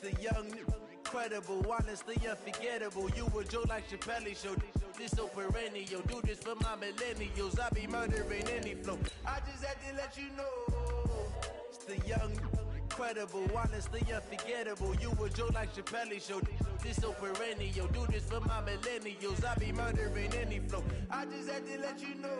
The young, incredible, honestly unforgettable. You a joke like Chappelle Show. This so perennial. Do this for my millennials. I be murdering any flow. I just had to let you know. It's the young, incredible, honestly unforgettable. You a joke like Chappelle Show. This so perennial. Do this for my millennials. I be murdering any flow. I just had to let you know.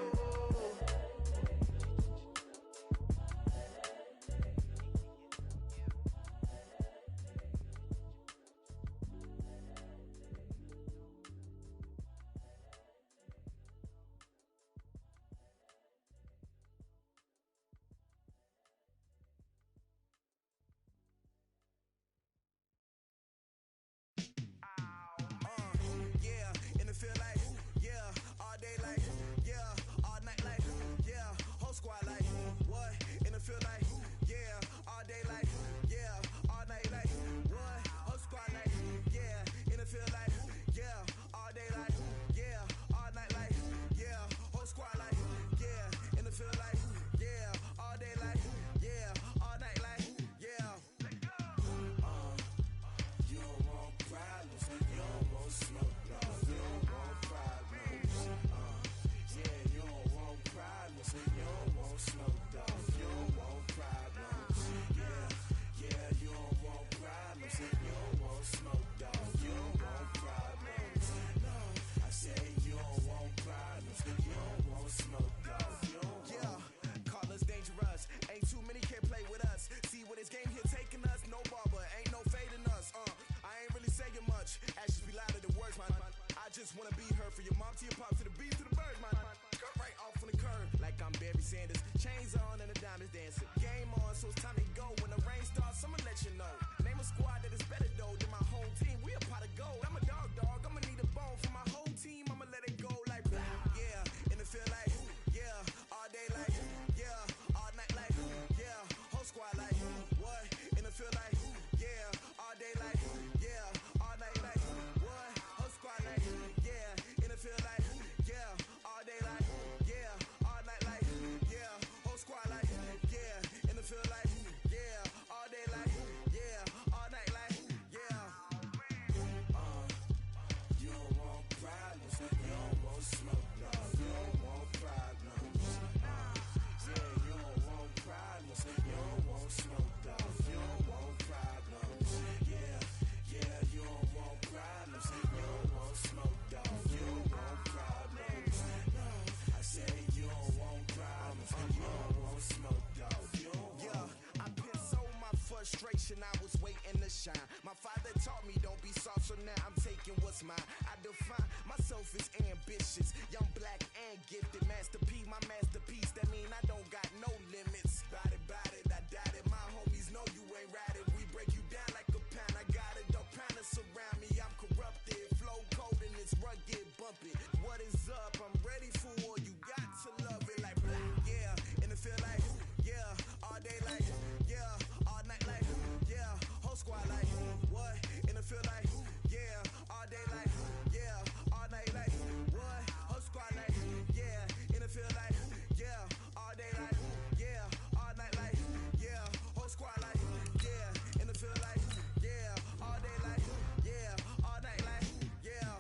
I was waiting to shine. My father taught me don't be soft, so now I'm taking what's mine. I define myself as ambitious, young, black, and gifted. Master P, my masterpiece. That mean I don't got no limits. Bout it, I doubt it. My homies know you ain't ride it. We break you down like a pound. I got it, dog pounders surround me. I'm corrupted, flow cold and it's rugged, bumpy. What is up? I'm ready for war. You got to love it like black, yeah. And it feel like, yeah, all day like, yeah, all night like, yeah, whole squad like, what? And it feel like, yeah, all day like, yeah, all night like, what? Whole squad like, yeah, and it feel like, yeah, all day like, yeah, all night like, yeah, whole squad like, yeah, and it feel like, yeah, all day like, yeah, all night like, yeah.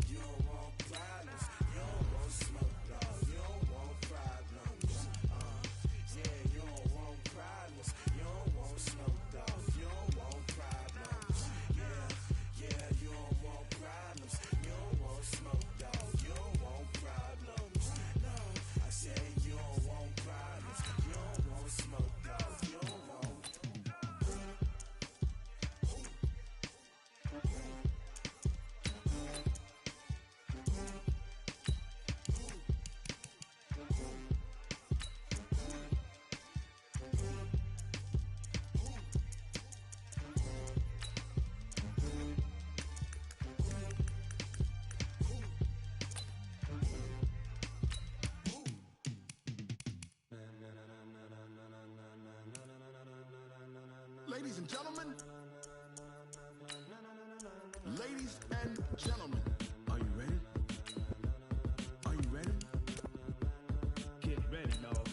You don't want problems, you don't want smoke, dog. You don't want problems. Yeah, you don't want problems, you don't want smoke, dog. You don't want problems. Yeah, you don't want problems, you don't want smoke, dog. You don't want problems. No, I said you don't want problems, you don't want smoke, dog. You don't want. Ladies and gentlemen, ladies and gentlemen, are you ready? Are you ready? Get ready, dog.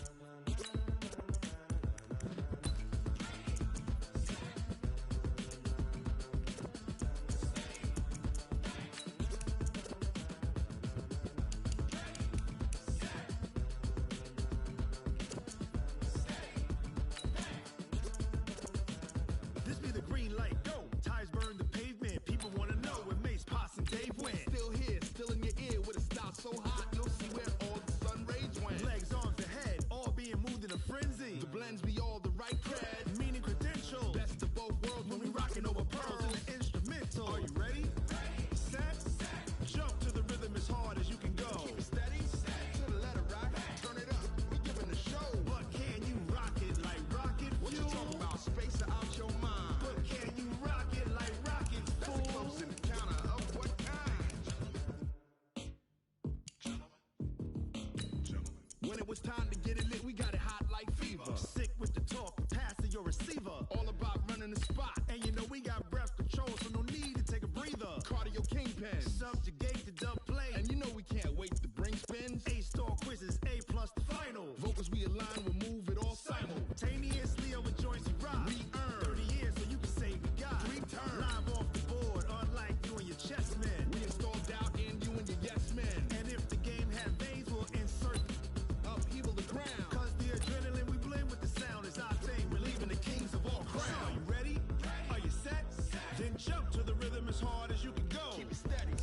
all the right cred, meaning credentials. Best of both worlds when we rockin' over pearls in the instrumental. Are you ready? Set. Jump to the rhythm as hard as you can go. Keep it steady. To the letter, right? Turn it up. We giving the show. But can you rock it like rocket fuel? What you talking about? Space out your mind. But can you rock it like rocket fuel? That's a close encounter of what kind? When it was time to get it lit, we got it hot like fever. Sick with the talk, passing your receiver. All about running the spot. And you know we got breath control, so no need to take a breather. Cardio kingpin, subjugate the dub play. And you know we can't wait to bring spins. A-star quizzes, A+ the final. Vocals we align, we'll move it all simultaneously over joints we rock. We earn 30 years, so you can say we got 3 turns. Live off the board, unlike you and your chess men. We install doubt in you and your yes men. And if the game had veins, we'll insert upheaval the ground. Cause the adrenaline we blend with the sound is our thing. We're leaving the kings of all crowns. Are you ready? Are you set? Then jump to the rhythm as hard as you can go. Keep it steady.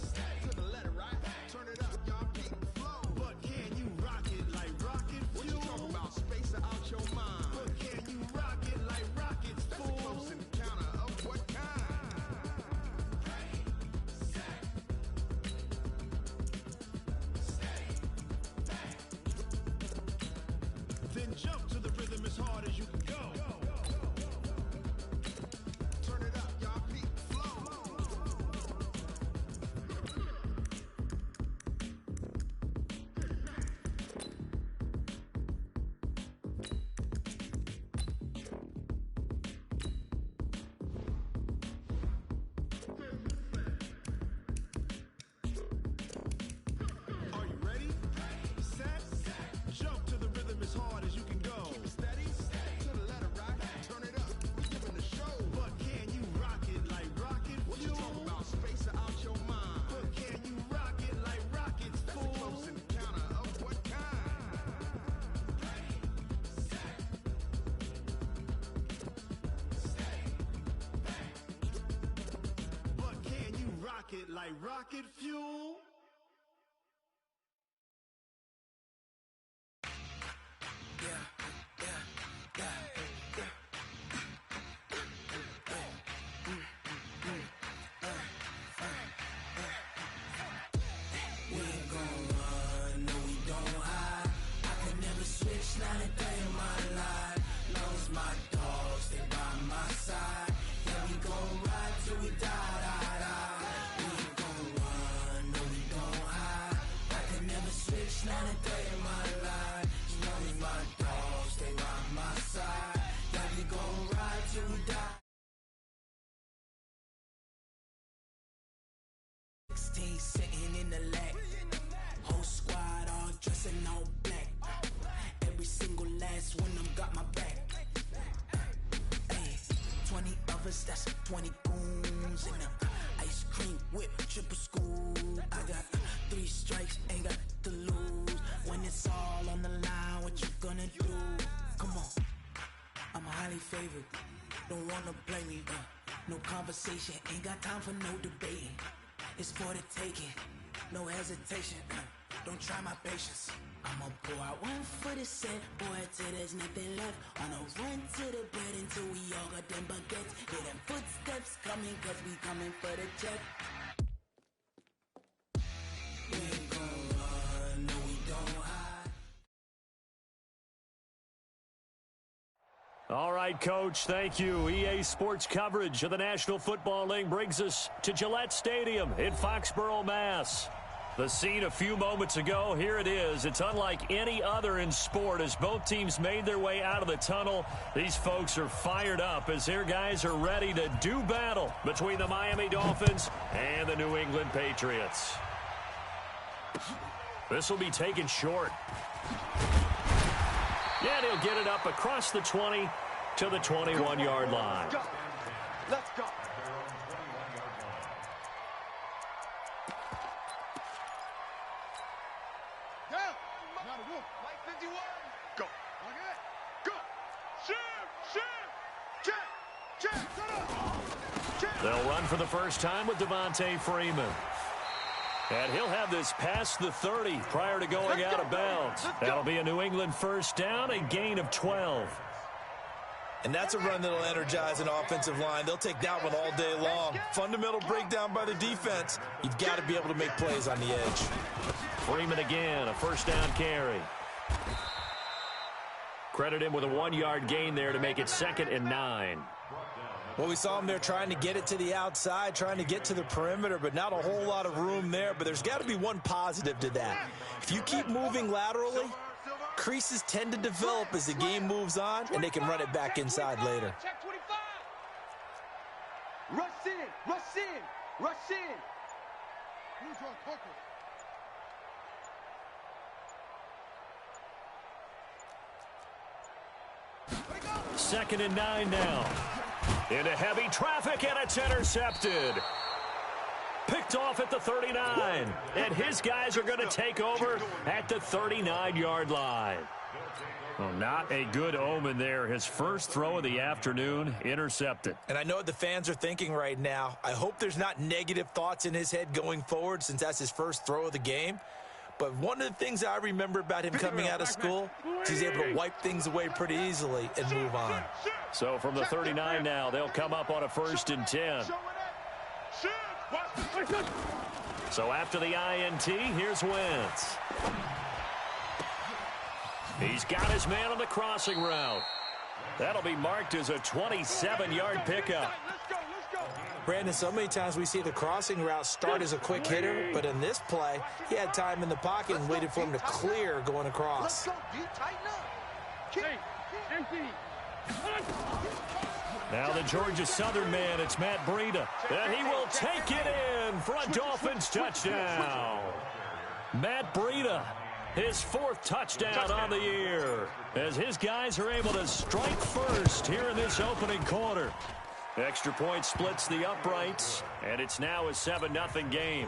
To the letter, right? Turn it up, y'all. Keep the flow. But can you rock it like rocket fuel? What you talking about? Space out your mind. But can you rock it like rockets, fool? That's a close encounter of what kind? Then jump to the rhythm as hard as you can go. Turn it up, y'all. Keep the flow. Are you ready? Set. Jump to the rhythm as hard as you can go. Keep it steady. To the letter, right? Turn it up. We giving the show. But can you rock it like rocket fuel? What you talking about? Space out your mind. But can you rock it like rockets, fool? That's a close encounter of what kind? But can you rock it like rocket fuel? We ain't gon' run, no we don't hide. I can never switch, not a day in my life. Knows my dogs, they by my side. Yeah, we gon' ride till we die, die, die. We ain't gon' run, no we don't hide. I can never switch, not a day in my life. Knows my dogs, they by my side. Yeah, we gon' ride till we die. 16 sitting in the lag. Whole squad all dressing all black. Every single last one of them got my back. Hey, 20 of us, that's 20 goons in the ice cream whip, triple scoop. I got 3 strikes, ain't got to lose. When it's all on the line, what you gonna do? Come on, I'm highly favored. Don't wanna blame me, no conversation, ain't got time for no debating. It's for the taking, no hesitation. Don't try my patience. I'ma pour out one for the set, boy, till there's nothing left. On a run to the bed until we all got them baguettes. Hear them footsteps coming, cause we coming for the check. We ain't gon' run, no we don't hide. All right, Coach, thank you. EA Sports coverage of the National Football League brings us to Gillette Stadium in Foxborough, Mass. The scene a few moments ago, here it is. It's unlike any other in sport as both teams made their way out of the tunnel. These folks are fired up as their guys are ready to do battle between the Miami Dolphins and the New England Patriots. This will be taken short. Yeah, and he'll get it up across the 20 to the 21-yard line. Let's go. Let's go. Go. Go. They'll run for the first time with Devontae Freeman. And he'll have this past the 30 prior to going out of bounds. That'll be a New England first down, a gain of 12. And that's a run that'll energize an offensive line. They'll take that one all day long. Fundamental breakdown by the defense. You've got to be able to make plays on the edge. Freeman again, a first down carry. Credit him with a 1-yard gain there to make it 2nd and 9. Well, we saw him there trying to get it to the outside, trying to get to the perimeter, but not a whole lot of room there. But there's got to be one positive to that. If you keep moving laterally, creases tend to develop as the game moves on, and they can run it back inside later. Check 25. Rush in, rush in, rush in. Second and 9 now. Into heavy traffic, and it's intercepted. Picked off at the 39. And his guys are going to take over at the 39-yard line. Well, not a good omen there. His first throw of the afternoon intercepted. And I know what the fans are thinking right now. I hope there's not negative thoughts in his head going forward since that's his first throw of the game. But one of the things I remember about him coming out of school is he's able to wipe things away pretty easily and move on. So from the 39 now, they'll come up on a 1st and 10. So after the INT, here's Wentz. He's got his man on the crossing route. That'll be marked as a 27-yard pickup. Brandon, so many times we see the crossing route start as a quick hitter, but in this play, he had time in the pocket and waited for him to clear going across. Now the Georgia Southern man, it's Matt Breida. And he will take it in for a Dolphins touchdown. Matt Breida, his 4th touchdown on the year, as his guys are able to strike first here in this opening quarter. Extra point splits the uprights, and it's now a 7-0 game.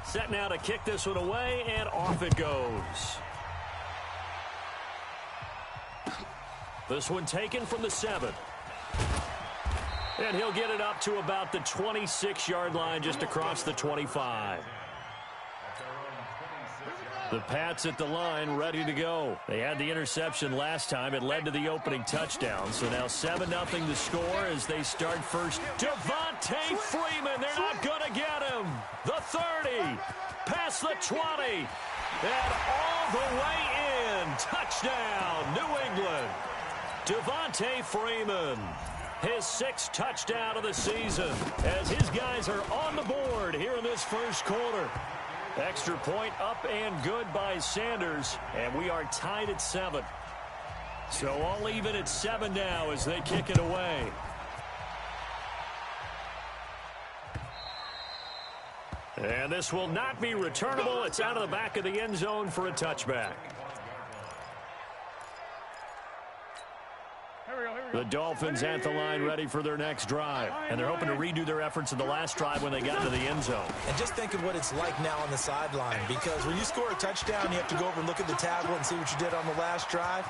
Set now to kick this one away, and off it goes. This one taken from the 7. And he'll get it up to about the 26-yard line, just across the 25. The Pats at the line, ready to go. They had the interception last time. It led to the opening touchdown. So now 7-0 the score as they start first. Devontae Freeman, they're not going to get him. The 30, past the 20, and all the way in. Touchdown, New England. Devontae Freeman, his 6th touchdown of the season, as his guys are on the board here in this first quarter. Extra point up and good by Sanders, and we are tied at 7. So all even at 7 now as they kick it away. And this will not be returnable. It's out of the back of the end zone for a touchback. The Dolphins at the line ready for their next drive. And they're hoping to redo their efforts in the last drive when they got to the end zone. And just think of what it's like now on the sideline, because when you score a touchdown, you have to go over and look at the tablet and see what you did on the last drive.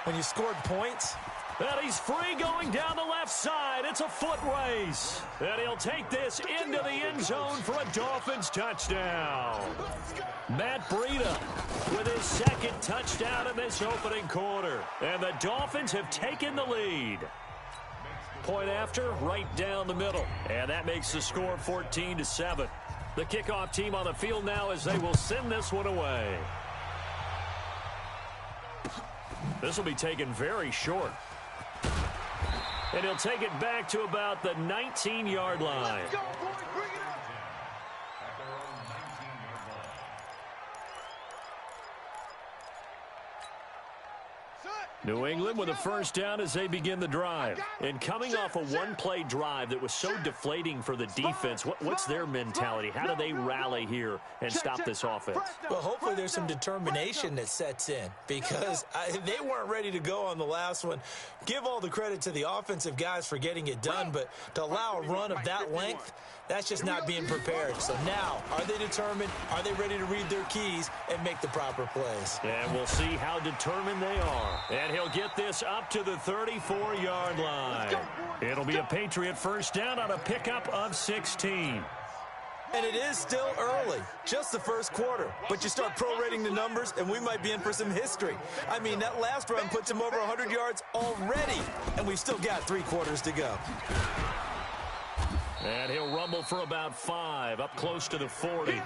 When you scored points, and he's free going down the left side. It's a foot race. And he'll take this into the end zone for a Dolphins touchdown. Matt Breida with his 2nd touchdown in this opening quarter. And the Dolphins have taken the lead. Point after, right down the middle. And that makes the score 14-7. The kickoff team on the field now as they will send this one away. This will be taken very short. And he'll take it back to about the 19-yard line. Let's go, boys. Bring it up. New England with a first down as they begin the drive. And coming off a one-play drive that was so deflating for the defense, what's their mentality? How do they rally here and stop this offense? Well, hopefully there's some determination that sets in, because they weren't ready to go on the last one. Give all the credit to the offensive guys for getting it done, but to allow a run of that length, that's just not being prepared. So now, are they determined? Are they ready to read their keys and make the proper plays? And we'll see how determined they are. And he'll get this up to the 34-yard line. It'll be a Patriot first down on a pickup of 16. And it is still early, just the first quarter. But you start prorating the numbers, and we might be in for some history. I mean, that last run puts him over 100 yards already, and we've still got 3 quarters to go. And he'll rumble for about 5, up close to the 40.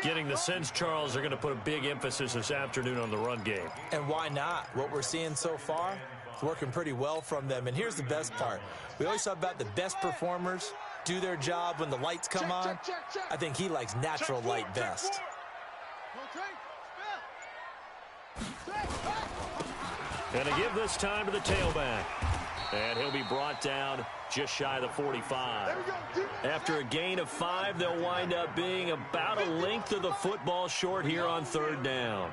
Getting the sense, Charles, they're going to put a big emphasis this afternoon on the run game. And why not? What we're seeing so far is working pretty well from them. And here's the best part. We always talk about the best performers do their job when the lights come on. I think he likes natural light best. Going to give this time to the tailback. And he'll be brought down just shy of the 45. After a gain of 5, they'll wind up being about a length of the football short here on 3rd down.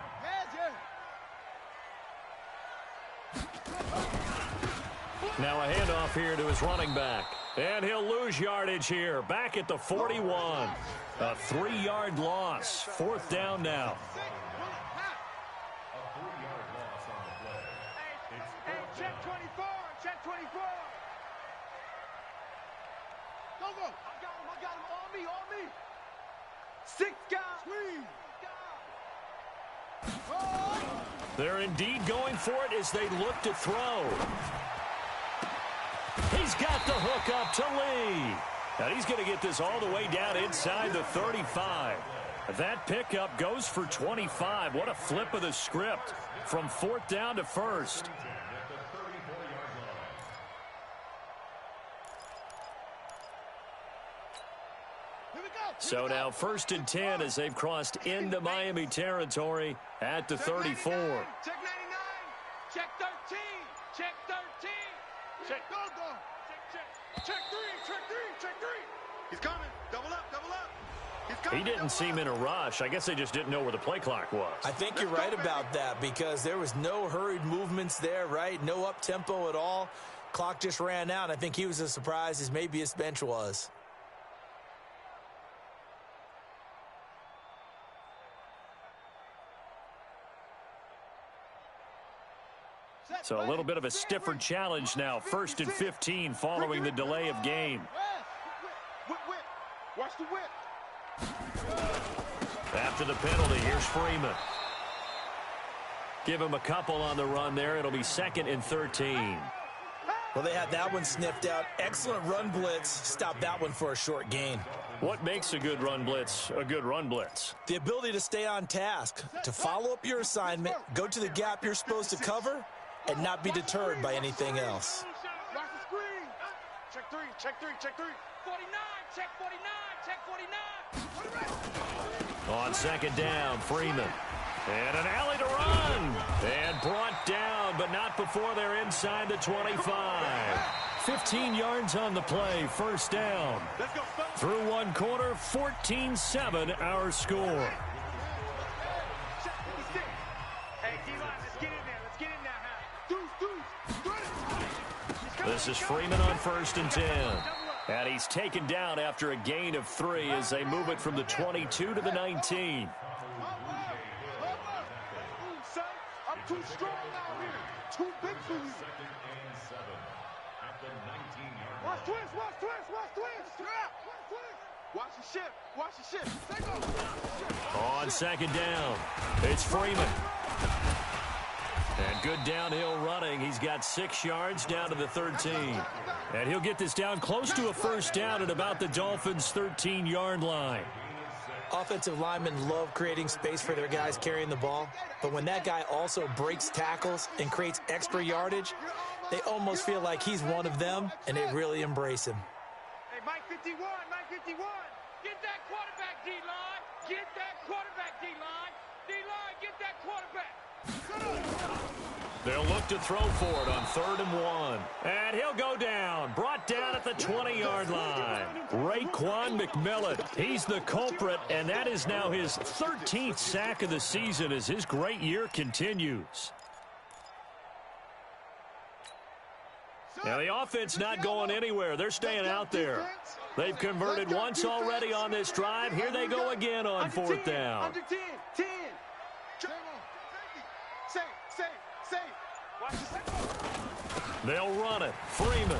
Now a handoff here to his running back. And he'll lose yardage here. Back at the 41. A 3-yard loss. 4th down now. Check 24. Check 24. Go. I got him. On me. 6 guys. They're indeed going for it as they look to throw. He's got the hook up to Lee. And he's going to get this all the way down inside the 35. That pickup goes for 25. What a flip of the script from 4th down to 1st. So now 1st and 10 as they've crossed into Miami territory at the 34. Check 99. Check 13. Check 13. Check. Check 3. He's coming. Double up. He's coming. He didn't seem in a rush. I guess they just didn't know where the play clock was. I think you're right about that because there was no hurried movements there, right? No up-tempo at all. Clock just ran out. I think he was as surprised as maybe his bench was. So a little bit of a stiffer challenge now. 1st and 15 following the delay of game. Whip. Watch the whip. After the penalty, here's Freeman. Give him a couple on the run there. It'll be 2nd and 13. Well, they had that one sniffed out. Excellent run blitz. Stop that one for a short gain. What makes a good run blitz a good run blitz? The ability to stay on task, to follow up your assignment, go to the gap you're supposed to cover, and not be deterred by anything else. Watch the screen. Check 3. 49. Check 49. On 2nd down, Freeman. And an alley to run. And brought down, but not before they're inside the 25. 15 yards on the play, 1st down. Through 1 quarter, 14-7 our score. This is Freeman on 1st and 10. And he's taken down after a gain of 3 as they move it from the 22 to the 19. I'm too strong out here. Too big for you. Watch twist. Watch the ship. On 2nd down, it's Freeman. And good downhill running. He's got 6 yards down to the 13. And he'll get this down close to a 1st down at about the Dolphins' 13-yard line. Offensive linemen love creating space for their guys carrying the ball, but when that guy also breaks tackles and creates extra yardage, they almost feel like he's one of them, and they really embrace him. Hey, Mike 51. Get that quarterback, D-line. Get that quarterback, D-line. D-line, get that quarterback. They'll look to throw for it on 3rd and 1. And he'll go down. Brought down at the 20-yard line. Raekwon McMillan. He's the culprit, and that is now his 13th sack of the season as his great year continues. Now the offense not going anywhere. They're staying out there. They've converted once already on this drive. Here they go again on 4th down. Under 10. Safe. Watch the They'll run it. Freeman.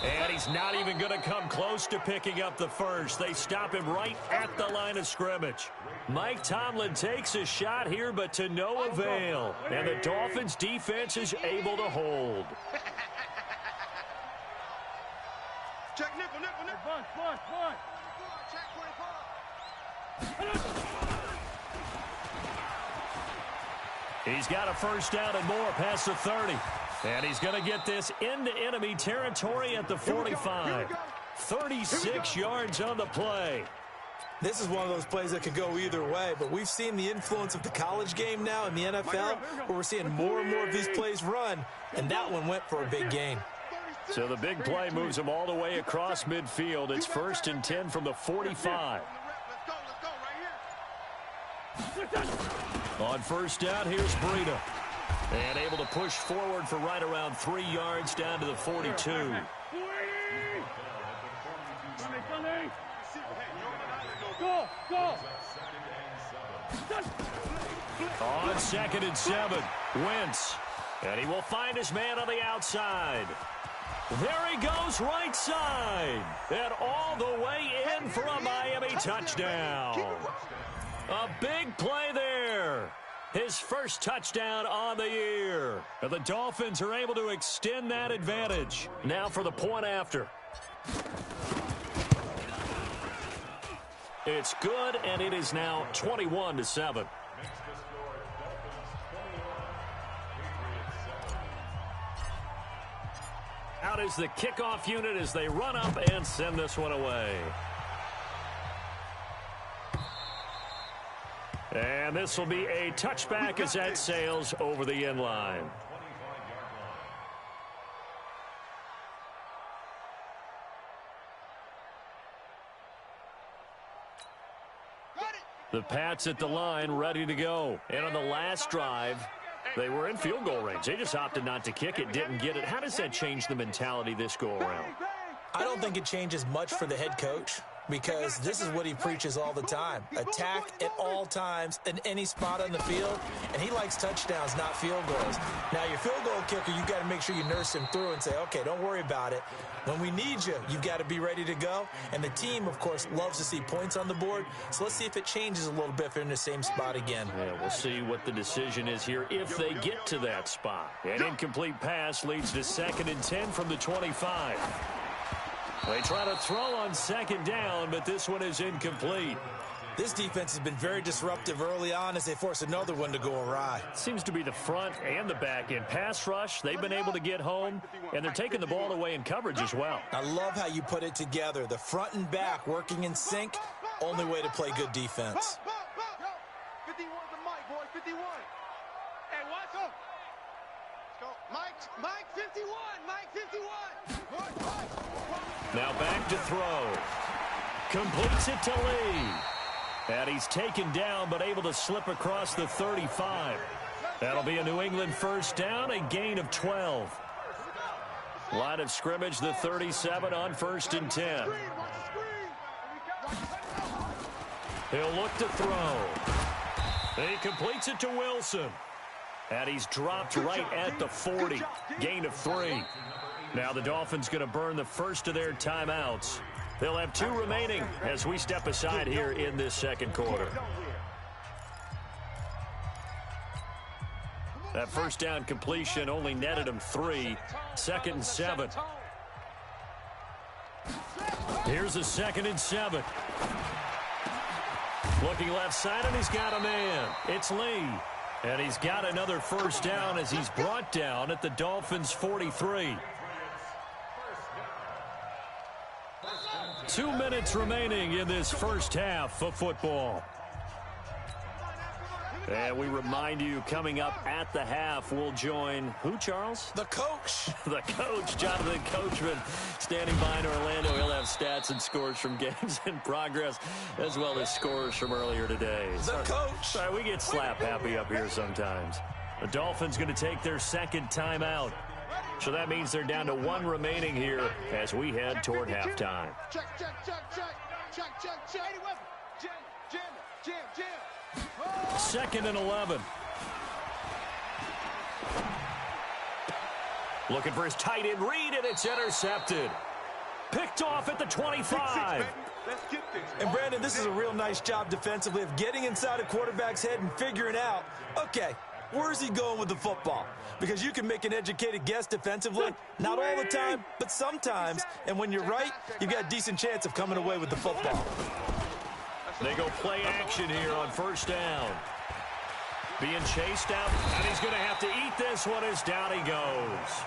And he's not even going to come close to picking up the first. They stop him right at the line of scrimmage. Mike Tomlin takes a shot here, but to no avail. And the Dolphins defense is able to hold. Check nickel. Bunch. He's got a first down and more past the 30. And he's going to get this into enemy territory at the 45. 36 yards on the play. This is one of those plays that could go either way, but we've seen the influence of the college game now in the NFL, where we're seeing more and more of these plays run, and that one went for a big gain. So the big play moves him all the way across midfield. It's 1st and 10 from the 45. On first down, here's Breida. And able to push forward for right around 3 yards down to the 42. Go. On 2nd and 7, Wentz. And he will find his man on the outside. There he goes, right side. And all the way in for a Miami touchdown. A big play there. His first touchdown on the year. And the Dolphins are able to extend that advantage. Now for the point after. It's good, and it is now 21-7. Out is the kickoff unit as they run up and send this one away. And this will be a touchback as that sails over the end line. The Pats at the line ready to go. And on the last drive, they were in field goal range. They just opted not to kick it, didn't get it. How does that change the mentality this go around? I don't think it changes much for the head coach, because this is what he preaches all the time. Attack at all times in any spot on the field, and he likes touchdowns, not field goals. Now, your field goal kicker, you've got to make sure you nurse him through and say, okay, don't worry about it. When we need you, you've got to be ready to go. And the team, of course, loves to see points on the board. So let's see if it changes a little bit if they're in the same spot again. Yeah, we'll see what the decision is here if they get to that spot. An incomplete pass leads to 2nd and 10 from the 25. They try to throw on 2nd down, but this one is incomplete. This defense has been very disruptive early on as they force another one to go awry. Seems to be the front and the back end. Pass rush, they've been able to get home, and they're taking the ball away in coverage as well. I love how you put it together. The front and back working in sync, only way to play good defense. 51 to Mike, boy, 51. Hey, watch up. Let's go. Mike 51, Mike 51. Now back to throw. Completes it to Lee. And he's taken down but able to slip across the 35. That'll be a New England first down, a gain of 12. Line of scrimmage, the 37 on 1st and 10. He'll look to throw. He completes it to Wilson. And he's dropped right at the 40. Gain of 3. Now the Dolphins going to burn the first of their timeouts. They'll have 2 remaining as we step aside here in this second quarter. That first down completion only netted him 3. 2nd and 7. Here's a 2nd and 7. Looking left side, and he's got a man. It's Lee. And he's got another first down as he's brought down at the Dolphins' 43. 2 minutes remaining in this first half of football. And we remind you, coming up at the half, we'll join who, Charles? The coach. The coach, Jonathan Coachman, standing by in Orlando. He'll have stats and scores from games in progress, as well as scores from earlier today. The coach. Sorry, we get slap happy up here sometimes. The Dolphins going to take their second timeout. So that means they're down to 1 remaining here as we head toward halftime. Check. 81. Jam. 2nd and 11. Looking for his tight end read, and it's intercepted. Picked off at the 25. And, Brandon, this is a real nice job defensively of getting inside a quarterback's head and figuring out, okay, where's he going with the football? Because you can make an educated guess defensively, not all the time, but sometimes. And when you're right, you've got a decent chance of coming away with the football. They go play action here on first down. Being chased out, and he's going to have to eat this one as down he goes.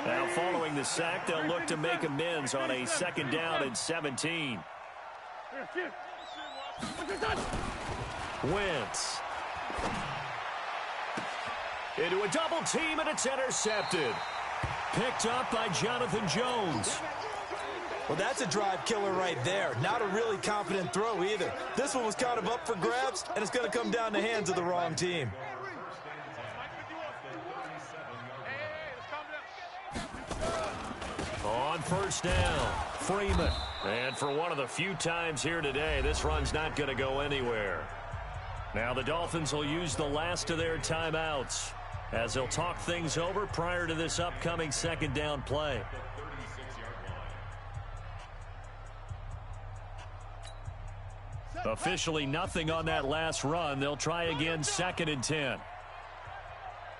Now, following the sack, they'll look to make amends on a second down and 17. Wentz. Into a double team, and it's intercepted. Picked up by Jonathan Jones. Well, that's a drive killer right there. Not a really confident throw either. This one was kind of up for grabs, and it's going to come down the hands of the wrong team. On first down, Freeman. And for one of the few times here today, this run's not going to go anywhere. Now the Dolphins will use the last of their timeouts as they'll talk things over prior to this upcoming second down play. Officially nothing on that last run. They'll try again, second and 10.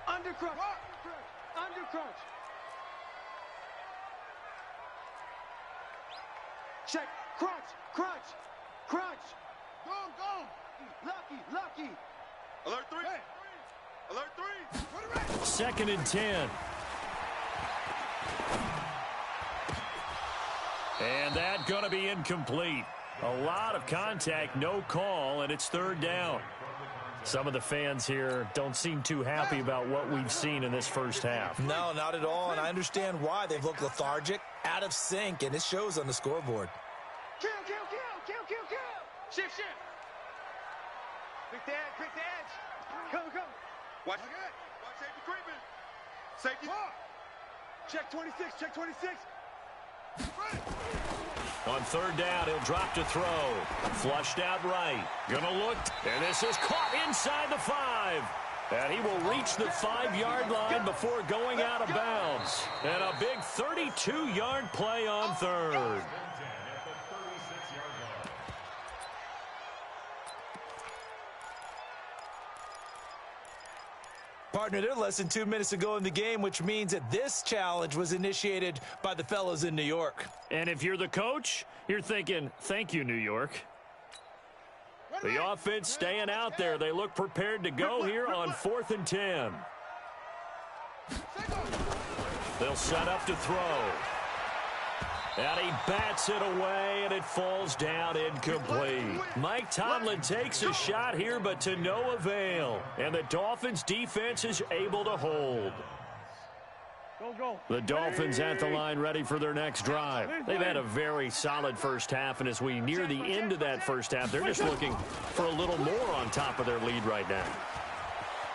Under crunch. Under crunch. Check. Crunch. Crunch. Crunch. Go. Lucky. Alert 3. Hey. Alert 3. Second and 10. And that going to be incomplete. A lot of contact, no call, and it's third down. Some of the fans here don't seem too happy about what we've seen in this first half. No, not at all, and I understand why. They've looked lethargic, out of sync, and it shows on the scoreboard. Kill. Shift. Pick the edge. Come. Watch safety creeping. Safety. Check 26. On third down, he'll drop to throw. Flushed out right. Gonna look, and this is caught inside the 5. And he will reach the 5-yard line before going out of bounds. And a big 32-yard play on third. Partner, they're less than 2 minutes to go in the game, which means that this challenge was initiated by the fellows in New York. And if you're the coach, you're thinking, thank you, New York. The offense staying out there. They look prepared to go here on 4th and 10. They'll set up to throw. And he bats it away, and it falls down incomplete. Mike Tomlin takes a shot here, but to no avail. And the Dolphins' defense is able to hold. The Dolphins at the line ready for their next drive. They've had a very solid first half, and as we near the end of that first half, they're just looking for a little more on top of their lead right now.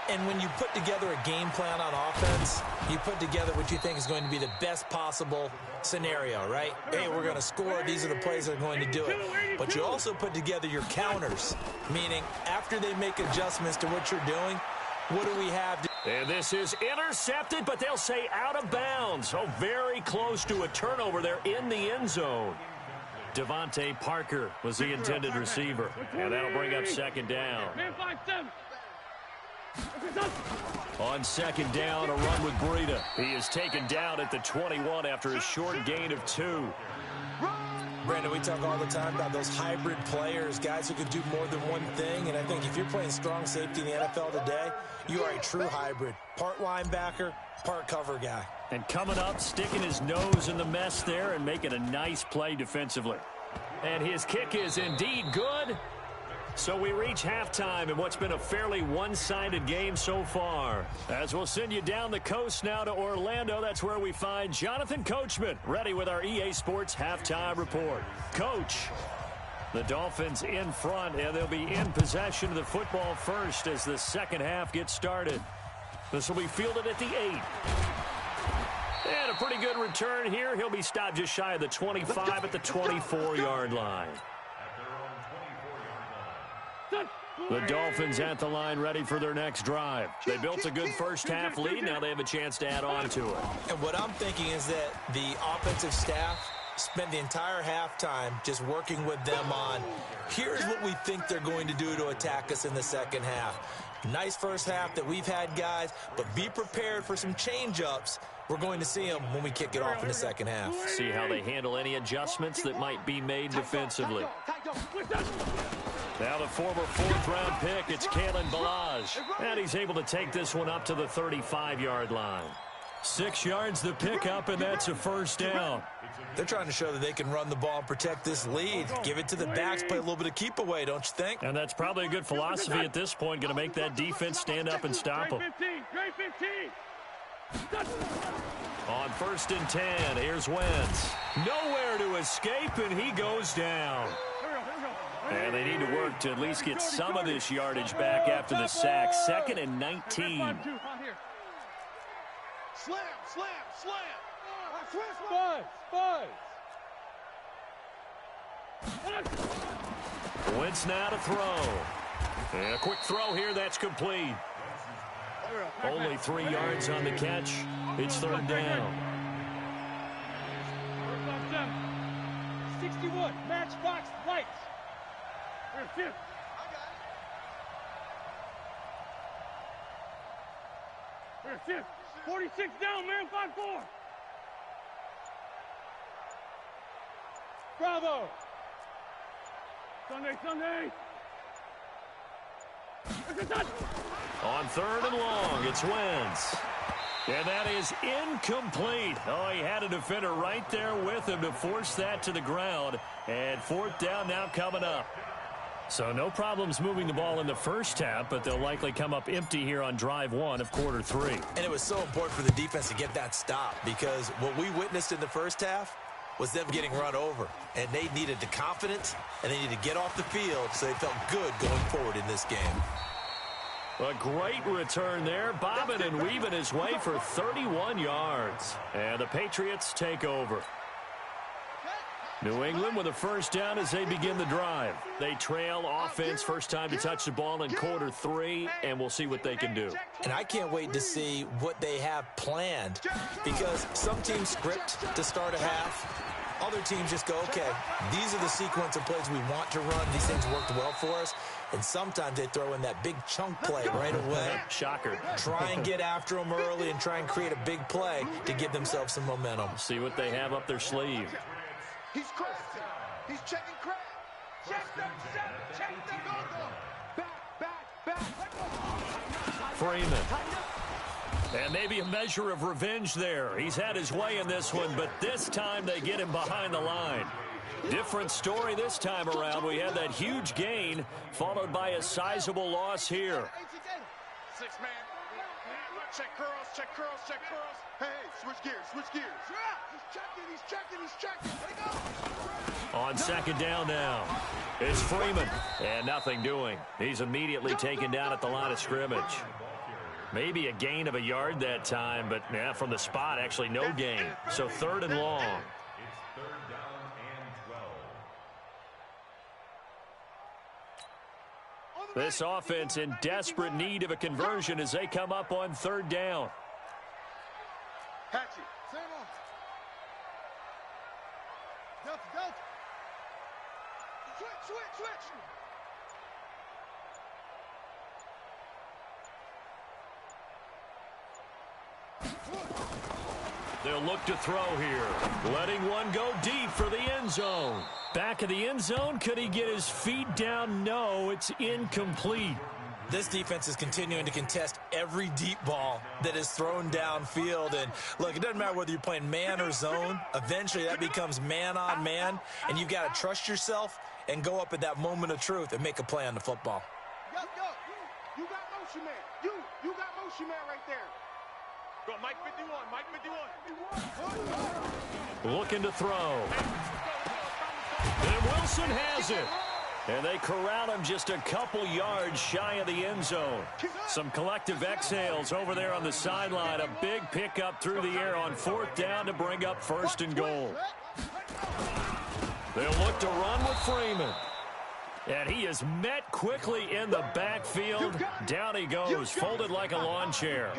And when you put together a game plan on offense, you put together what you think is going to be the best possible scenario, right? Hey, we're going to score. These are the plays that are going to do it. But you also put together your counters, meaning after they make adjustments to what you're doing, what do we have? And this is intercepted, but they'll say out of bounds. Oh, very close to a turnover there in the end zone. Devontae Parker was the intended receiver. And that'll bring up second down. On second down, a run with Breida. He is taken down at the 21 after a short gain of 2. Brandon, we talk all the time about those hybrid players, guys who can do more than one thing. And I think if you're playing strong safety in the NFL today, you are a true hybrid. Part linebacker, part cover guy. And coming up, sticking his nose in the mess there and making a nice play defensively. And his kick is indeed good. So we reach halftime in what's been a fairly one-sided game so far. As we'll send you down the coast now to Orlando, that's where we find Jonathan Coachman, ready with our EA Sports Halftime Report. Coach, the Dolphins in front, and they'll be in possession of the football first as the second half gets started. This will be fielded at the 8. And a pretty good return here. He'll be stopped just shy of the 25 at the 24-yard line. The Dolphins at the line ready for their next drive. They built a good first-half lead. Now they have a chance to add on to it. And what I'm thinking is that the offensive staff spent the entire halftime just working with them on, here's what we think they're going to do to attack us in the second half. Nice first half that we've had, guys, but be prepared for some change-ups. We're going to see them when we kick it off in the second half. See how they handle any adjustments that might be made defensively. Now the former fourth-round pick, it's Kalen Ballage. And he's able to take this one up to the 35-yard line. 6 yards the pickup, and that's a first down. They're trying to show that they can run the ball and protect this lead. Give it to the backs, play a little bit of keep away, don't you think? And that's probably a good philosophy at this point, going to make that defense stand up and stop them. On 1st and 10, here's Wentz. Nowhere to escape, and he goes down. And they need to work to at least get some of this yardage back after the sack. 2nd and 19. Slam, slam, slam. Wentz now to throw. And a quick throw here, that's complete. Only 3 yards on the catch. It's 3rd down. 61, matchbox lights. 46 down, man, 5-4. Bravo. Sunday. On 3rd and long, it's Wentz. And that is incomplete. Oh, he had a defender right there with him to force that to the ground. And 4th down now coming up. So no problems moving the ball in the first half, but they'll likely come up empty here on drive 1 of quarter 3. And it was so important for the defense to get that stop, because what we witnessed in the first half was them getting run over. And they needed the confidence, and they needed to get off the field so they felt good going forward in this game. A great return there, bobbing and weaving his way for 31 yards. And the Patriots take over. New England with a first down as they begin the drive. They trail offense, first time to touch the ball in quarter 3, and we'll see what they can do. And I can't wait to see what they have planned, because some teams script to start a half. Other teams just go, okay, these are the sequence of plays we want to run. These things worked well for us. And sometimes they throw in that big chunk play right away. Shocker. Try and get after them early and try and create a big play to give themselves some momentum. See what they have up their sleeve. He's crafty. He's checking craft. Check them, check them, go. Back. Freeman. And maybe a measure of revenge there. He's had his way in this one, but this time they get him behind the line. Different story this time around. We had that huge gain, followed by a sizable loss here. 6-man. Check curls. Hey, switch gears. He's checking. Let go. On 2nd down now, it's Freeman. And nothing doing. He's immediately taken down at the line of scrimmage. Maybe a gain of a yard that time, but yeah, from the spot, actually no gain. So 3rd and long. This offense in desperate need of a conversion as they come up on 3rd down. Patchy. Same on. Delta. Switch. They'll look to throw here. Letting one go deep for the end zone. Back of the end zone. Could he get his feet down? No, it's incomplete. This defense is continuing to contest every deep ball that is thrown downfield. And, look, it doesn't matter whether you're playing man or zone. Eventually, that becomes man on man. And you've got to trust yourself and go up at that moment of truth and make a play on the football. Yo. You got motion man. You got motion man right there. Go, Mike 51. Looking to throw. And Wilson has it. And they corral him just a couple yards shy of the end zone. Some collective exhales over there on the sideline. A big pickup through the air on 4th down to bring up 1st and goal. They'll look to run with Freeman. And he is met quickly in the backfield. Down he goes, folded like a lawn chair.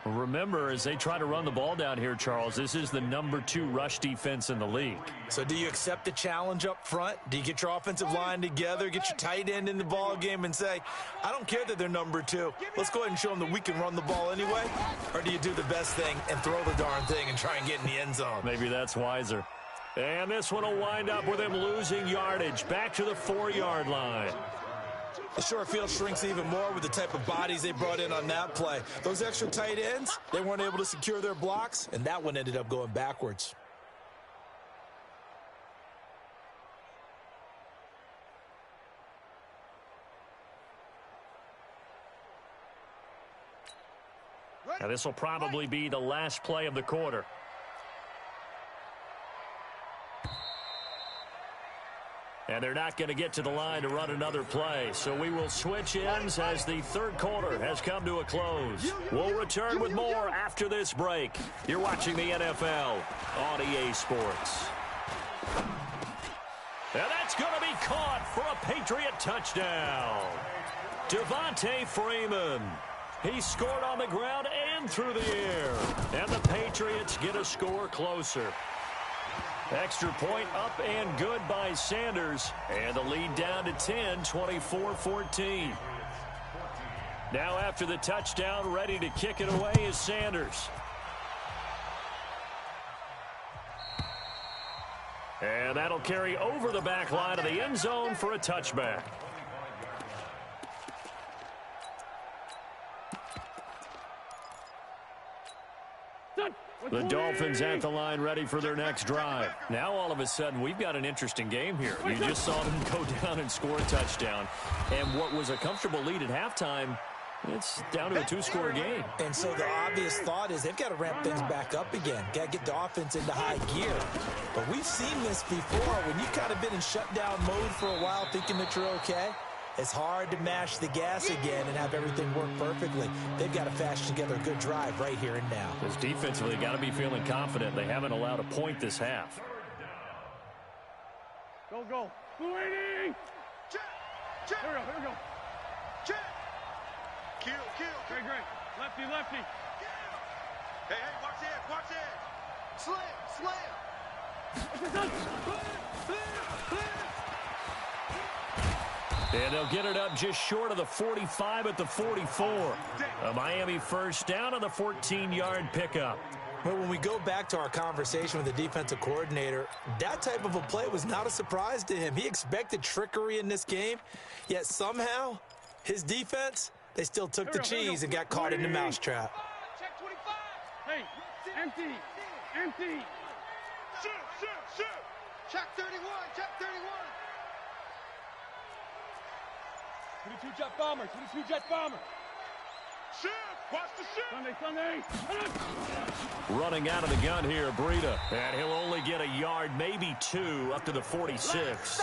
Remember, as they try to run the ball down here, Charles, this is the number 2 rush defense in the league. So do you accept the challenge up front? Do you get your offensive line together, get your tight end in the ball game and say, I don't care that they're number 2. Let's go ahead and show them that we can run the ball anyway? Or do you do the best thing and throw the darn thing and try and get in the end zone? Maybe that's wiser. And this one will wind up with him losing yardage back to the 4-yard line. The short field shrinks even more with the type of bodies they brought in on that play. Those extra tight ends, they weren't able to secure their blocks, and that one ended up going backwards. Now this will probably be the last play of the quarter. And they're not going to get to the line to run another play. So we will switch ends as the third quarter has come to a close. We'll return with more after this break. You're watching the NFL on EA Sports. And that's going to be caught for a Patriot touchdown. Devontae Freeman. He scored on the ground and through the air. And the Patriots get a score closer. Extra point up and good by Sanders. And the lead down to 10, 24-14. Now after the touchdown, ready to kick it away is Sanders. And that'll carry over the back line of the end zone for a touchback. The Dolphins at the line ready for their next drive. Now all of a sudden we've got an interesting game here. You just saw them go down and score a touchdown. And what was a comfortable lead at halftime, it's down to a 2-score game. And so the obvious thought is they've got to ramp things back up again. Got to get the offense into high gear. But we've seen this before. When you've kind of been in shutdown mode for a while thinking that you're okay, it's hard to mash the gas again and have everything work perfectly. They've got to fashion together a good drive right here and now. Because defensively, they got to be feeling confident. They haven't allowed a point this half. Go, go. Fluini! Check! Check! Here we go, here we go. Check! Kill, kill. Great, great. Lefty, lefty. Hey, hey, watch it, watch it. Slam, slam. And they'll get it up just short of the 45 at the 44. A Miami first down on the 14-yard pickup. Well, when we go back to our conversation with the defensive coordinator, that type of a play was not a surprise to him. He expected trickery in this game, yet somehow his defense, they still took the cheese and got caught in the mousetrap. Check 25. Hey, empty, empty. Shoot, shoot, shoot. Check 31, check 31. 22 jet bomber, 22 jet bomber. Shoot! Watch the shoot! Sunday, Sunday! Running out of the gun here, Breida. And he'll only get a yard, maybe 2, up to the 46.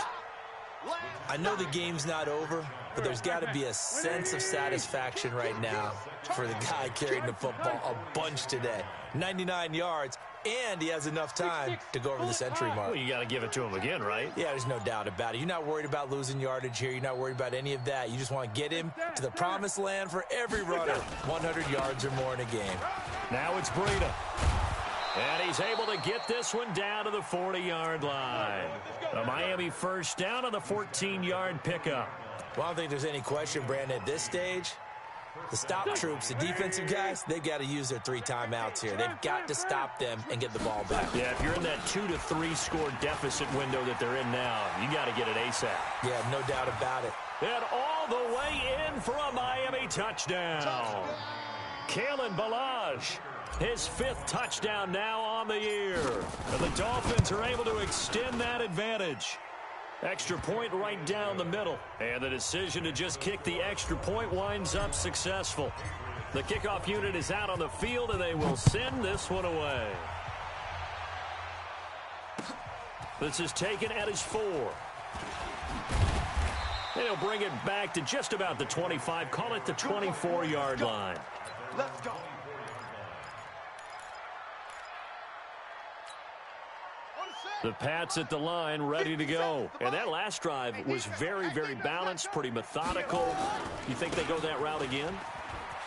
I know the game's not over, but there's got to be a sense of satisfaction right now for the guy carrying the football a bunch today. 99 yards, and he has enough time to go over the century mark. Well, you got to give it to him again, right? Yeah, there's no doubt about it. You're not worried about losing yardage here. You're not worried about any of that. You just want to get him to the promised land for every runner. 100 yards or more in a game. Now it's Breida. And he's able to get this one down to the 40-yard line. A Miami first down on the 14-yard pickup. Well, I don't think there's any question, Brandon, at this stage. The stop troops, the defensive guys, they've got to use their 3 timeouts here. They've got to stop them and get the ball back. Yeah, if you're in that 2 to 3 score deficit window that they're in now, you got to get it ASAP. Yeah, no doubt about it. And all the way in for a Miami touchdown. Kalen Ballage, his 5th touchdown now on the year. And the Dolphins are able to extend that advantage. Extra point right down the middle. And the decision to just kick the extra point winds up successful. The kickoff unit is out on the field, and they will send this one away. This is taken at his 4. And he'll bring it back to just about the 25. Call it the 24-yard line. Let's go. On the The Pats at the line, ready to go. And that last drive was very, very balanced, pretty methodical. You think they go that route again?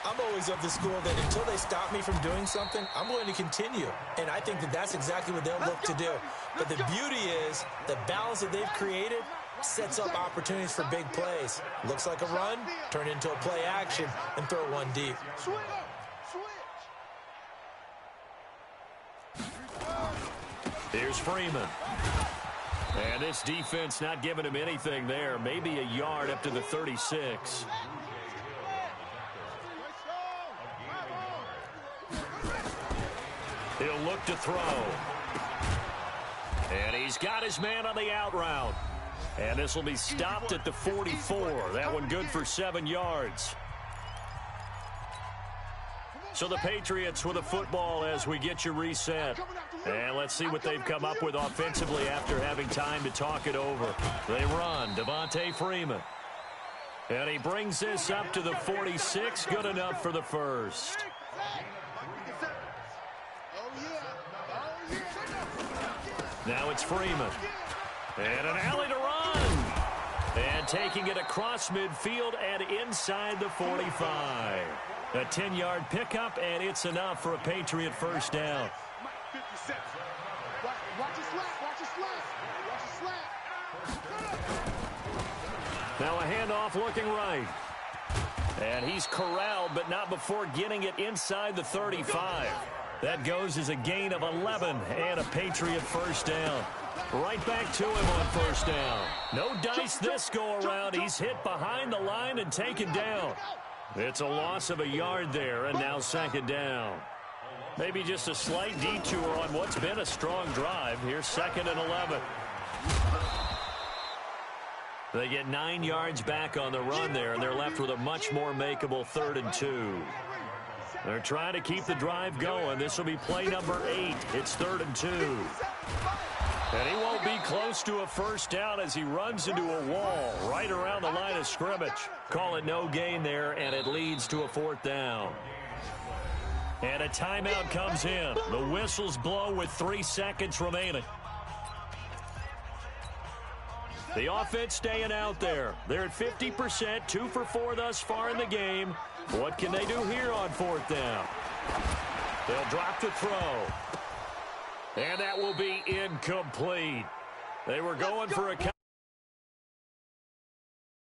I'm always of the school that until they stop me from doing something, I'm going to continue. And I think that that's exactly what they'll look to do. But the beauty is the balance that they've created sets up opportunities for big plays. Looks like a run, turn into a play action, and throw one deep. Here's Freeman. And this defense not giving him anything there. Maybe a yard up to the 36. He'll look to throw. And he's got his man on the out route. And this will be stopped at the 44. That one good for 7 yards. So the Patriots with a football as we get you reset. And let's see what they've come up with offensively after having time to talk it over. They run. Devontae Freeman. And he brings this up to the 46. Good enough for the first. Now it's Freeman. And an alley to run. And taking it across midfield and inside the 45. A 10-yard pickup, and it's enough for a Patriot first down. Now a handoff looking right. And he's corralled, but not before getting it inside the 35. That goes as a gain of 11 and a Patriot first down. Right back to him on first down. No dice this go-around. He's hit behind the line and taken down. It's a loss of a yard there, and now second down. Maybe just a slight detour on what's been a strong drive. Here's 2nd and 11. They get 9 yards back on the run there, and they're left with a much more makeable 3rd and 2. They're trying to keep the drive going. This will be play number 8. It's 3rd and 2. And he won't be close to a first down as he runs into a wall right around the line of scrimmage. Call it no gain there, and it leads to a 4th down. And a timeout comes in. The whistles blow with 3 seconds remaining. The offense staying out there. They're at 50%, 2 for 4 thus far in the game. What can they do here on 4th down? They'll drop the throw. And that will be incomplete. They were going for a